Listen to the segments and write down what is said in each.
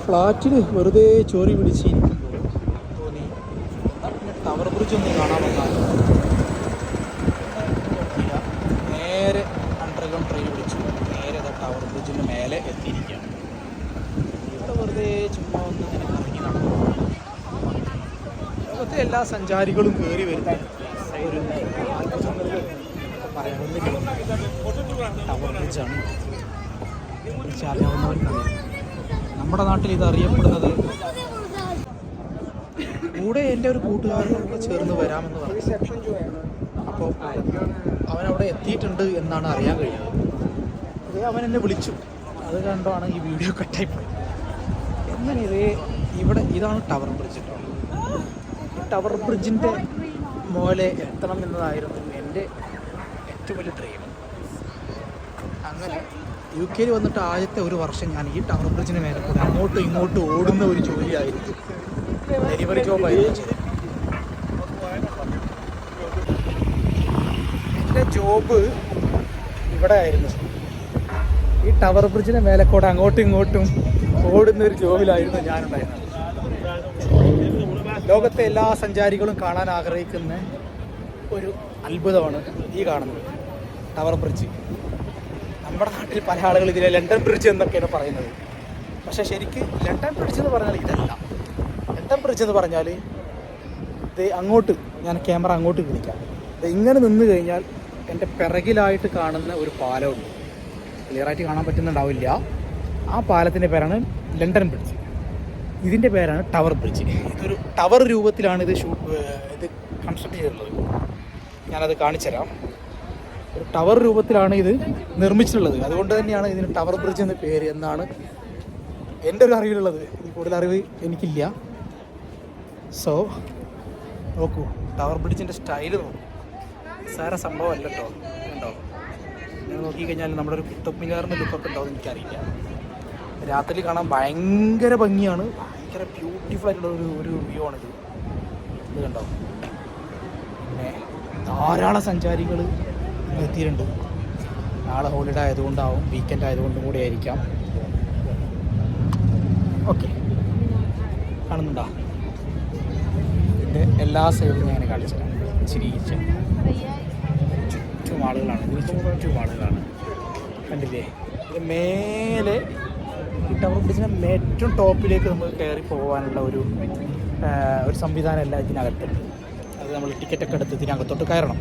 ഫ്ലാറ്റിൽ വെറുതെ ചോറി പിടിച്ചിരിക്കുമ്പോൾ തോന്നി പിന്നെ ടവർ ബ്രിഡ്ജ് ഒന്ന് കാണാൻ വന്നാലും നേരെ അണ്ടർഗ്രൗണ്ട് ട്രെയിൻ പിടിച്ചു നേരെ ടവർ ബ്രിഡ്ജിൻ്റെ മേലെ എത്തിയിരിക്കുകയാണ്. ഇവിടെ വെറുതെ ചുമ്മാ ഒന്ന് ഇങ്ങനെ കറങ്ങി നടന്നു. ലോകത്തെ എല്ലാ സഞ്ചാരികളും കയറി വരുന്ന ഒരു പറയാവുന്ന ടവർ ബ്രിഡ്ജാണ്. അറിയാവുന്നവർക്കറിയാം. നമ്മുടെ നാട്ടിൽ ഇത് അറിയപ്പെടുന്നത് കൂടെ എൻ്റെ ഒരു കൂട്ടുകാരനൊക്കെ ചേർന്ന് വരാമെന്ന് പറഞ്ഞു. അപ്പോൾ അവനവിടെ എത്തിയിട്ടുണ്ട് എന്നാണ് അറിയാൻ കഴിഞ്ഞത്. അതേ അവൻ എന്നെ വിളിച്ചു. അത് കണ്ടാണ് ഈ വീഡിയോ കട്ടായി പോയത്. എങ്ങനെ ഇവിടെ ഇതാണ് ടവർ ബ്രിഡ്ജ്. ടവർ ബ്രിഡ്ജിൻ്റെ മോലെ എത്തണം എന്നതായിരുന്നു എൻ്റെ ഏറ്റവും വലിയ ഡ്രീം. അങ്ങനെ UK വന്നിട്ട് ആദ്യത്തെ ഒരു വർഷം ഞാൻ ഈ ടവർ ബ്രിഡ്ജിന് മേലെ കൂടെ അങ്ങോട്ടും ഇങ്ങോട്ടും ഓടുന്ന ഒരു ജോലിയായിരുന്നു. ഡെലിവറി ജോബായിരുന്നു. എൻ്റെ ജോബ് ഇവിടെ ആയിരുന്നു. ഈ ടവർ ബ്രിഡ്ജിന് മേലെ കൂടെ അങ്ങോട്ടും ഇങ്ങോട്ടും ഓടുന്ന ഒരു ജോബിലായിരുന്നു ഞാനുണ്ടായിരുന്നത്. ലോകത്തെ എല്ലാ സഞ്ചാരികളും കാണാൻ ആഗ്രഹിക്കുന്ന ഒരു അത്ഭുതമാണ് ഈ കാണുന്നത് ടവർ ബ്രിഡ്ജ്. നമ്മുടെ നാട്ടിൽ പല ആളുകൾ ഇതിലെ ലണ്ടൻ ബ്രിഡ്ജ് എന്നൊക്കെയാണ് പറയുന്നത്. പക്ഷേ ശരിക്ക് ലണ്ടൻ ബ്രിഡ്ജ് എന്ന് പറഞ്ഞാൽ ഇതല്ല. ലണ്ടൻ ബ്രിഡ്ജ് എന്ന് പറഞ്ഞാൽ ഇത് അങ്ങോട്ട് ഞാൻ ക്യാമറ അങ്ങോട്ട് പിടിക്കാം. ഇത് ഇങ്ങനെ നിന്ന് കഴിഞ്ഞാൽ എൻ്റെ പിറകിലായിട്ട് കാണുന്ന ഒരു പാലമുണ്ട്. ക്ലിയറായിട്ട് കാണാൻ പറ്റുന്നുണ്ടാവില്ല. ആ പാലത്തിൻ്റെ പേരാണ് ലണ്ടൻ ബ്രിഡ്ജ്. ഇതിൻ്റെ പേരാണ് ടവർ ബ്രിഡ്ജ്. ഇതൊരു ടവർ രൂപത്തിലാണ് ഇത് കൺസ്ട്രക്ട് ചെയ്തിട്ടുള്ളത്. ഞാനത് കാണിച്ചു തരാം. ഒരു ടവർ രൂപത്തിലാണ് ഇത് നിർമ്മിച്ചിട്ടുള്ളത്. അതുകൊണ്ട് തന്നെയാണ് ഇതിന് ടവർ ബ്രിഡ്ജ് എന്ന പേര് എന്നാണ് എൻ്റെ ഒരു അറിവിലുള്ളത്. കൂടുതൽ അറിവ് എനിക്കില്ല. സോ നോക്കൂ, ടവർ ബ്രിഡ്ജിൻ്റെ സ്റ്റൈല് നോക്കൂ. സാര സംഭവം അല്ല കേട്ടോ. ഉണ്ടോ? നിങ്ങൾ നോക്കിക്കഴിഞ്ഞാൽ നമ്മുടെ ഒരു കുത്തബ് മിനാറിൻ്റെ ലുക്കൊക്കെ ഉണ്ടോ എന്ന് എനിക്കറിയില്ല. രാത്രി കാണാൻ ഭയങ്കര ഭംഗിയാണ്. ഭയങ്കര ബ്യൂട്ടിഫുൾ ആയിട്ടുള്ള ഒരു വ്യൂ ആണിത്. ഇത് കണ്ടോ? പിന്നെ ധാരാളം സഞ്ചാരികൾ എത്തിയിട്ടുണ്ട്. നാളെ ഹോളിഡേ ആയതുകൊണ്ടാവും, വീക്കെൻഡ് ആയതുകൊണ്ടും കൂടി ആയിരിക്കാം. ഓക്കെ, കാണുന്നുണ്ടോ? ഇതിൻ്റെ എല്ലാ സൈഡിലും ഞാൻ കാണിച്ചു തരാം. ചിരിച്ച് ചുറ്റും ആളുകളാണ്. ഇതിന് ചുറ്റും ആളുകളാണ്. കണ്ടില്ലേ? ഇത് മേലെ ഈ ടവർ ബ്രിഡ്ജിന് ഏറ്റവും ടോപ്പിലേക്ക് നമുക്ക് കയറി പോകാനുള്ള ഒരു സംവിധാനമല്ല ഇതിനകത്തുണ്ട്. അത് നമ്മൾ ടിക്കറ്റൊക്കെ എടുത്ത് ഇതിനകത്തോട്ട് കയറണം.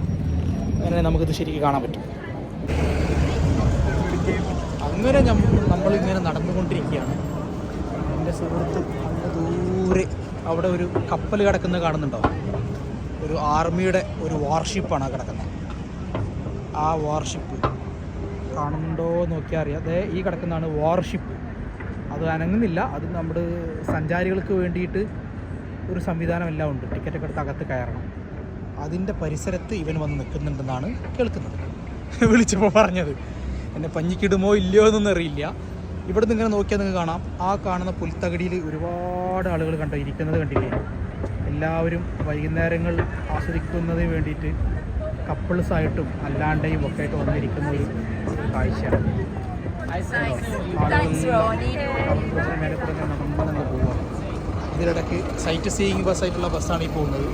അങ്ങനെ നമുക്കിത് ശരിക്കും കാണാൻ പറ്റും. അങ്ങനെ നമ്മളിങ്ങനെ നടന്നുകൊണ്ടിരിക്കുകയാണ്. എൻ്റെ സുഹൃത്ത് ദൂരെ അവിടെ ഒരു കപ്പൽ കിടക്കുന്നത് കാണുന്നുണ്ടോ? ഒരു ആർമിയുടെ ഒരു വാർഷിപ്പാണ് കിടക്കുന്നത്. ആ വാർഷിപ്പ് കാണുന്നുണ്ടോ നോക്കിയാൽ അറിയാം. അതേ ഈ കിടക്കുന്നതാണ് വാർഷിപ്പ്. അത് അനങ്ങുന്നില്ല. അത് നമ്മുടെ സഞ്ചാരികൾക്ക് വേണ്ടിയിട്ട് ഒരു സംവിധാനം എല്ലാം ഉണ്ട്. ടിക്കറ്റൊക്കെ എടുത്ത് അകത്ത് കയറണം. അതിൻ്റെ പരിസരത്ത് ഇവൻ വന്ന് നിൽക്കുന്നുണ്ടെന്നാണ് കേൾക്കുന്നത്. വിളിച്ചപ്പോൾ പറഞ്ഞത്. എന്നെ പഞ്ഞിക്കിടുമോ ഇല്ലയോ എന്നൊന്നും അറിയില്ല. ഇവിടെ നിന്ന് ഇങ്ങനെ നോക്കിയാൽ നിങ്ങൾക്ക് കാണാം. ആ കാണുന്ന പുൽത്തകടിയിൽ ഒരുപാട് ആളുകൾ ഇരിക്കുന്നത് കണ്ടില്ലേ? എല്ലാവരും വൈകുന്നേരങ്ങൾ ആസ്വദിക്കുന്നതിന് വേണ്ടിയിട്ട് കപ്പിൾസായിട്ടും അല്ലാണ്ടെയും ഒക്കെ ആയിട്ട് വന്നിരിക്കുന്ന ഒരു കാഴ്ചയാണ്. മേലെ കൂടെ നടന്നു പോവുക. ഇതിനിടയ്ക്ക് സൈറ്റ് സീയിങ് ബസ്സായിട്ടുള്ള ബസ്സാണ് ഈ പോകുന്നത്.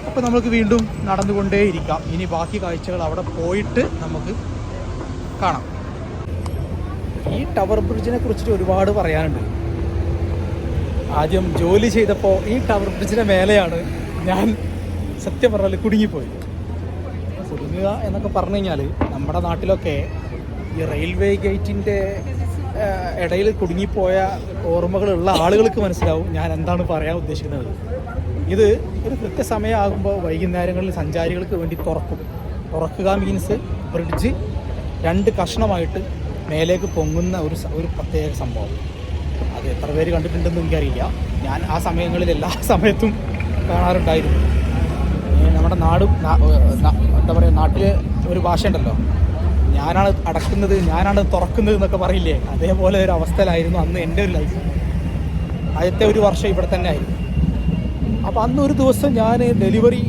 അപ്പോൾ നമുക്ക് വീണ്ടും നടന്നുകൊണ്ടേയിരിക്കാം. ഇനി ബാക്കി കാഴ്ചകൾ അവിടെ പോയിട്ട് നമുക്ക് കാണാം. ഈ ടവർ ബ്രിഡ്ജിനെ കുറിച്ചിട്ട് ഒരുപാട് പറയാനുണ്ട്. ആദ്യം ജോലി ചെയ്തപ്പോൾ ഈ ടവർ ബ്രിഡ്ജിൻ്റെ മേലെയാണ് ഞാൻ സത്യം പറഞ്ഞാൽ കുടുങ്ങിപ്പോയത്. കുടുങ്ങുക എന്നൊക്കെ പറഞ്ഞു കഴിഞ്ഞാൽ നമ്മുടെ നാട്ടിലൊക്കെ ഈ റെയിൽവേ ഗേറ്റിൻ്റെ ഇടയിൽ കുടുങ്ങിപ്പോയ ഓർമ്മകളുള്ള ആളുകൾക്ക് മനസ്സിലാവും ഞാൻ എന്താണ് പറയാൻ ഉദ്ദേശിക്കുന്നത്. ഇത് ഒരു കൃത്യസമയമാകുമ്പോൾ വൈകുന്നേരങ്ങളിൽ സഞ്ചാരികൾക്ക് വേണ്ടി തുറക്കുക മീൻസ് ബ്രിഡ്ജ് 2 കഷ്ണമായിട്ട് മേലേക്ക് പൊങ്ങുന്ന ഒരു പ്രത്യേക സംഭവം. അത് എത്ര പേര് കണ്ടിട്ടുണ്ടെന്ന് എനിക്കറിയില്ല. ഞാൻ ആ സമയങ്ങളിൽ എല്ലാ സമയത്തും കാണാറുണ്ടായിരുന്നു. നമ്മുടെ എന്താ പറയുക, നാട്ടിൽ ഒരു ഭാഷ ഉണ്ടല്ലോ, ഞാനാണ് അടക്കുന്നത് ഞാനാണ് തുറക്കുന്നത് എന്നൊക്കെ പറയില്ലേ, അതേപോലെ ഒരു അവസ്ഥയിലായിരുന്നു അന്ന് എൻ്റെ ഒരു ലൈഫ്. ആദ്യത്തെ ഒരു വർഷം ഇവിടെ തന്നെ ആയിരുന്നു. അപ്പോൾ അന്ന് ഒരു ദിവസം ഞാൻ ഡെലിവറി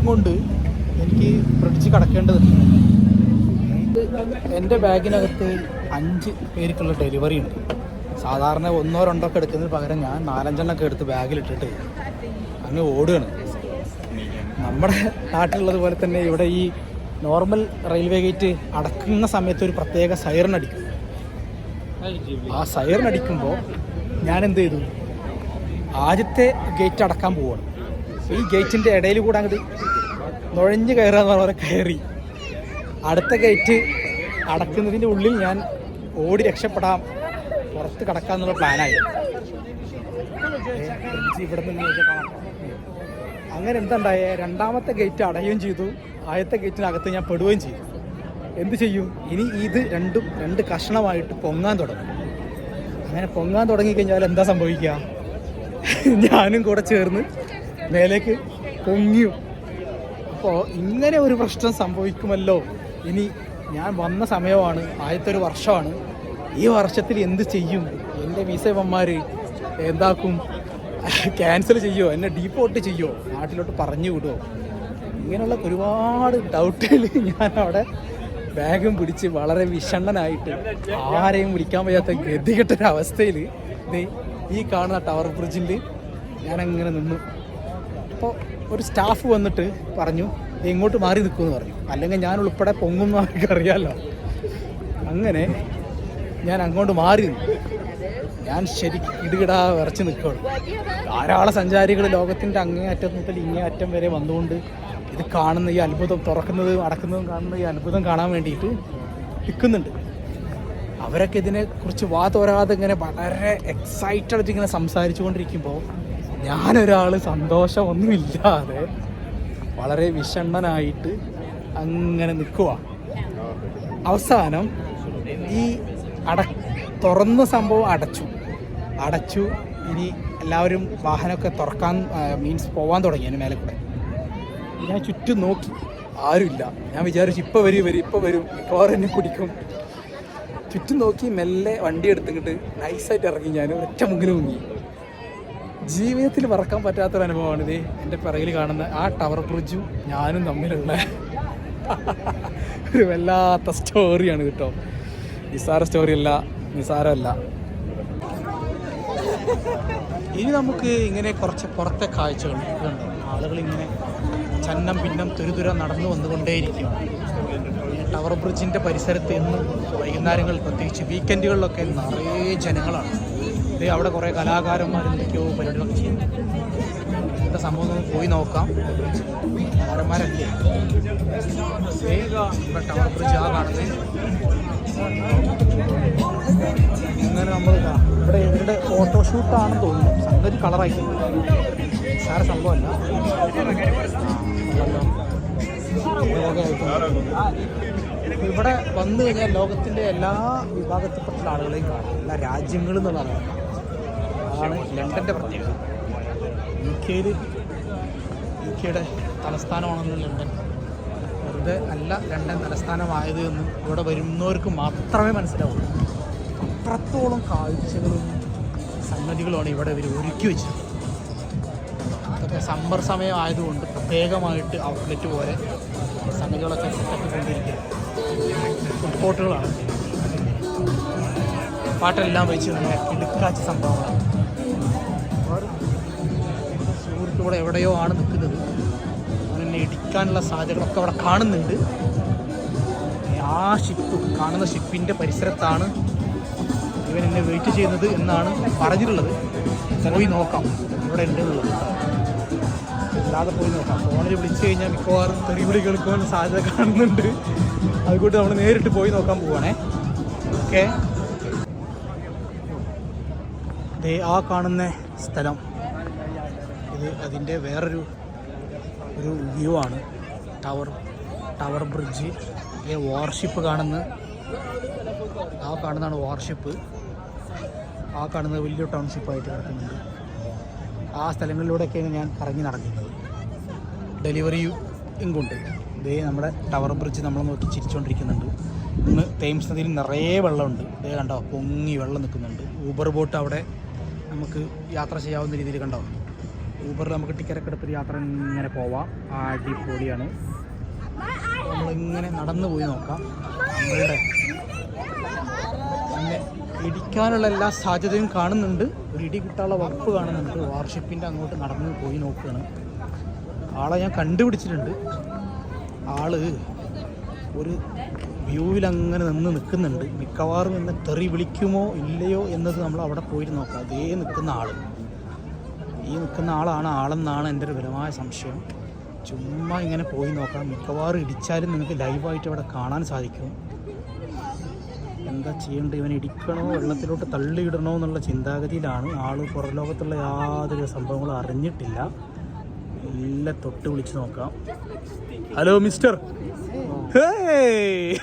കൊണ്ട് എനിക്ക് ബ്രിഡ്ജ് കടക്കേണ്ടതുണ്ട്. എൻ്റെ ബാഗിനകത്ത് 5 പേർക്കുള്ള ഡെലിവറി ഉണ്ട്. സാധാരണ 1-2 ഒക്കെ എടുക്കുന്നതിന് പകരം ഞാൻ 4-5 ഒക്കെ എടുത്ത് ബാഗിലിട്ടിട്ട് അങ്ങ് ഓടുകയാണ്. നമ്മുടെ നാട്ടിലുള്ളത് പോലെ തന്നെ ഇവിടെ ഈ നോർമൽ റെയിൽവേ ഗേറ്റ് അടക്കുന്ന സമയത്ത് ഒരു പ്രത്യേക സൈറൺ അടിക്കും. ആ സൈറൺ അടിക്കുമ്പോൾ ഞാൻ എന്ത് ചെയ്തു, ആദ്യത്തെ ഗേറ്റ് അടക്കാൻ പോവുകയാണ്. ഈ ഗേറ്റിൻ്റെ ഇടയിൽ കൂടെ അങ്ങോട്ട് നുഴഞ്ഞ് കയറാന്ന് പറഞ്ഞ കയറി അടുത്ത ഗേറ്റ് അടക്കുന്നതിൻ്റെ ഉള്ളിൽ ഞാൻ ഓടി രക്ഷപ്പെടാം, പുറത്ത് കിടക്കാന്നുള്ള പ്ലാനായി. ഇവിടെ നിന്ന് കാണാം. അങ്ങനെ എന്തുണ്ടായ, രണ്ടാമത്തെ ഗേറ്റ് അടയുകയും ചെയ്തു, ആദ്യത്തെ ഗേറ്റിനകത്ത് ഞാൻ പെടുകയും ചെയ്തു. എന്ത് ചെയ്യും, ഇനി ഇത് രണ്ട് കഷ്ണമായിട്ട് പൊങ്ങാൻ തുടങ്ങും. അങ്ങനെ പൊങ്ങാൻ തുടങ്ങിക്കഴിഞ്ഞാൽ എന്താ സംഭവിക്കുക, ഞാനും കൂടെ ചേർന്ന് മേലേക്ക് പൊങ്ങിയും. അപ്പോൾ ഇങ്ങനെ ഒരു പ്രശ്നം സംഭവിക്കുമല്ലോ. ഇനി ഞാൻ വന്ന സമയമാണ്, ആദ്യത്തെ ഒരു വർഷമാണ്. ഈ വർഷത്തിൽ എന്ത് ചെയ്യും, എൻ്റെ വിസവന്മാർ എന്താക്കും, ക്യാൻസൽ ചെയ്യുമോ, എന്നെ ഡീപ്പോർട്ട് ചെയ്യുമോ, നാട്ടിലോട്ട് പറഞ്ഞു വിടുമോ, ഇങ്ങനെയുള്ള ഒരുപാട് ഡൗട്ടുകൾ ഞാൻ അവിടെ ബാഗും പിടിച്ച് വളരെ വിഷണ്ണനായിട്ട് ആരെയും വിളിക്കാൻ വയ്യാത്ത ഗതികെട്ടൊരവസ്ഥയിൽ ഈ കാണുന്ന ടവർ ബ്രിഡ്ജിൽ ഞാനങ്ങനെ നിന്നു. അപ്പോൾ ഒരു സ്റ്റാഫ് വന്നിട്ട് പറഞ്ഞു എങ്ങോട്ട് മാറി നിൽക്കുമെന്ന് പറഞ്ഞു, അല്ലെങ്കിൽ ഞാൻ ഉൾപ്പെടെ പൊങ്ങുമെന്ന് അവർക്കറിയാമല്ലോ. അങ്ങനെ ഞാൻ അങ്ങോട്ട് മാറി നിന്നു. ഞാൻ ശരിക്കും ഇടുകിടാ വിറച്ച് നിൽക്കുകയാണ്. ധാരാളം സഞ്ചാരികൾ ലോകത്തിൻ്റെ അങ്ങേ അറ്റം മുതൽ ഇങ്ങേ അറ്റം വരെ വന്നുകൊണ്ട് ഇത് കാണുന്ന ഈ അത്ഭുതം, തുറക്കുന്നതും അടക്കുന്നതും കാണുന്ന ഈ അത്ഭുതം കാണാൻ വേണ്ടിയിട്ട് നിൽക്കുന്നുണ്ട്. അവരൊക്കെ ഇതിനെക്കുറിച്ച് തോരാതെ ഇങ്ങനെ വളരെ എക്സൈറ്റഡ് ഇങ്ങനെ സംസാരിച്ചു കൊണ്ടിരിക്കുമ്പോൾ ഞാനൊരാൾ സന്തോഷമൊന്നുമില്ലാതെ വളരെ വിഷണ്ണനായിട്ട് അങ്ങനെ നിൽക്കുക. അവസാനം ഈ തുറന്ന സംഭവം അടച്ചു. ഇനി എല്ലാവരും വാഹനമൊക്കെ തുറക്കാൻ പോവാൻ തുടങ്ങി. അതിന് മേലെ കൂടെ ഞാൻ ചുറ്റും നോക്കി, ആരുമില്ല. ഞാൻ വിചാരിച്ചു ഇപ്പോൾ വരും മിക്കവാറും എന്നെ പിടിക്കും. ചുറ്റും നോക്കി മെല്ലെ വണ്ടി എടുത്തിട്ട് നൈസായിട്ട് ഇറങ്ങി. ഞാൻ ഒറ്റ മുങ്ങിൽ മുങ്ങി. ജീവിതത്തിൽ മറക്കാൻ പറ്റാത്തൊരു അനുഭവമാണിത്. എൻ്റെ പിറകിൽ കാണുന്ന ആ ടവർ ബ്രിഡ്ജും ഞാനും തമ്മിലുള്ള ഒരു വല്ലാത്ത സ്റ്റോറിയാണ് കേട്ടോ. നിസാരമല്ല. ഇനി നമുക്ക് ഇങ്ങനെ കുറച്ച് പുറത്തെ കാഴ്ചകൾ കണ്ടു. ആളുകൾ ഇങ്ങനെ ചന്നം ഭിന്നം തുരുതുര നടന്നു വന്നുകൊണ്ടേയിരിക്കും. ടവർ ബ്രിഡ്ജിൻ്റെ പരിസരത്ത് എന്നും വൈകുന്നേരങ്ങളിൽ, പ്രത്യേകിച്ച് വീക്കെൻഡുകളിലൊക്കെ നിറയെ ജനങ്ങളാണ്. അവിടെ കുറേ കലാകാരന്മാർ എന്തൊക്കെയോ പരിപാടികളൊക്കെ ചെയ്യും. എന്താ സംഭവം നമുക്ക് പോയി നോക്കാം. കലാകാരന്മാരല്ലേ ഇവിടെ ടവർ ബ്രിഡ്ജ് ആ കാണുന്നത്. ഇങ്ങനെ നമ്മൾ ഇവിടെ ഇവരുടെ ഫോട്ടോഷൂട്ടാണെന്ന് തോന്നുന്നു. സംഗതി കളറായി സാര സംഭവമല്ല. ഇവിടെ വന്നു കഴിഞ്ഞാൽ ലോകത്തിൻ്റെ എല്ലാ വിഭാഗത്തിൽപ്പെട്ട ആളുകളെയും കാണാം, എല്ലാ രാജ്യങ്ങളും എന്നുള്ളതാണ്. അതാണ് ലണ്ടൻ്റെ പ്രത്യേകത. യുകെയുടെ തലസ്ഥാനമാണല്ലോ ലണ്ടൻ. വെറുതെ അല്ല ലണ്ടൻ തലസ്ഥാനമായത് എന്ന് ഇവിടെ വരുന്നവർക്ക് മാത്രമേ മനസ്സിലാവുള്ളൂ. അത്രത്തോളം കാഴ്ചകളും സംഗതികളുമാണ് ഇവിടെ ഇവർ ഒരുക്കി വെച്ചത്. അതൊക്കെ സമ്മർ സമയം ആയതുകൊണ്ട് പ്രത്യേകമായിട്ട് ഔട്ട്ലെറ്റ് പോലെ സംഗതികളൊക്കെ കൊണ്ടിരിക്കുക. ഫുഡ് കോർട്ടുകളാണ്. പാട്ടെല്ലാം വെച്ച് നല്ല കിടുക്കാച്ച സംഭവങ്ങളാണ്. സുഹൃത്ത് ഇവിടെ എവിടെയോ ആണ് നിൽക്കുന്നത്. അവനെന്നെ ഇടിക്കാനുള്ള സാധ്യതകളൊക്കെ അവിടെ കാണുന്നുണ്ട്. ആ കാണുന്ന ഷിപ്പിൻ്റെ പരിസരത്താണ് ഇവൻ എന്നെ വെയിറ്റ് ചെയ്യുന്നത് എന്നാണ് പറഞ്ഞിട്ടുള്ളത്. പോയി നോക്കാം ഇവിടെ ഉണ്ട് എന്നുള്ളത്. അല്ലാതെ പോയി നോക്കാം. ഫോണിൽ വിളിച്ചു കഴിഞ്ഞാൽ മിക്കവാറും തെറിവിളി കേൾക്കുവാനുള്ള സാധ്യത കാണുന്നുണ്ട്. അതുകൊണ്ട് നമ്മൾ നേരിട്ട് പോയി നോക്കാൻ പോവുകയാണേ. ഓക്കെ, ആ കാണുന്ന സ്ഥലം ഇത് അതിൻ്റെ വേറൊരു വ്യൂ ആണ്. ടവർ ബ്രിഡ്ജ്, വാർഷിപ്പ് കാണുന്നതാണ് വാർഷിപ്പ്. ആ കാണുന്നത് വലിയ ടൗൺഷിപ്പായിട്ട് കിടക്കുന്നുണ്ട്. ആ സ്ഥലങ്ങളിലൂടെയൊക്കെയാണ് ഞാൻ കറങ്ങി നടക്കുന്നത്. ഡെലിവറിയും കൊണ്ട് നമ്മുടെ ടവർ ബ്രിഡ്ജ് നമ്മൾ നോക്കി ചിരിച്ചുകൊണ്ടിരിക്കുന്നുണ്ട്. ഇന്ന് തേംസ് നദിയിൽ നിറയെ വെള്ളമുണ്ട്. കണ്ടോ, പൊങ്ങി വെള്ളം നിൽക്കുന്നുണ്ട്. ഊബർ ബോട്ട് അവിടെ നമുക്ക് യാത്ര ചെയ്യാവുന്ന രീതിയിൽ കണ്ടോ. ഊബറിൽ നമുക്ക് ടിക്കറ്റൊക്കെ എടുത്തൊരു യാത്ര ഇങ്ങനെ പോവാം. അടിപൊളിയാണ്. നമ്മളിങ്ങനെ നടന്നു പോയി നോക്കാം. നമ്മളുടെ പിന്നെ ഇടിക്കാനുള്ള എല്ലാ സാധ്യതയും കാണുന്നുണ്ട്. ഒരു ഇടി കിട്ടാനുള്ള വകുപ്പ് കാണുന്നുണ്ട്. വാർഷിപ്പിൻ്റെ അങ്ങോട്ട് നടന്ന് പോയി നോക്കുകയാണ്. ആളെ ഞാൻ കണ്ടുപിടിച്ചിട്ടുണ്ട്. ആള് ഒരു വ്യൂവിൽ അങ്ങനെ നിൽക്കുന്നുണ്ട്. മിക്കവാറും ഇന്ന് തെറി വിളിക്കുമോ ഇല്ലയോ എന്നത് നമ്മൾ അവിടെ പോയിട്ട് നോക്കാം. അതേ നിൽക്കുന്ന ആൾ, ഈ നിൽക്കുന്ന ആളെന്നാണ് എൻ്റെ ഒരു ബലമായ സംശയം. ചുമ്മാ ഇങ്ങനെ പോയി നോക്കാം. മിക്കവാറും ഇടിച്ചാലും നിങ്ങൾക്ക് ലൈവായിട്ട് അവിടെ കാണാൻ സാധിക്കും. എന്താ ചെയ്യേണ്ടത്? ഇവനെ ഇടിക്കണോ വെള്ളത്തിലോട്ട് തള്ളിയിടണോ എന്നുള്ള ചിന്താഗതിയിലാണ് ആൾ. പുറം ലോകത്തുള്ള യാതൊരു സംഭവങ്ങളും അറിഞ്ഞിട്ടില്ല. എല്ലാം തൊട്ട് വിളിച്ച് നോക്കാം. Hello mister. ഹേയ്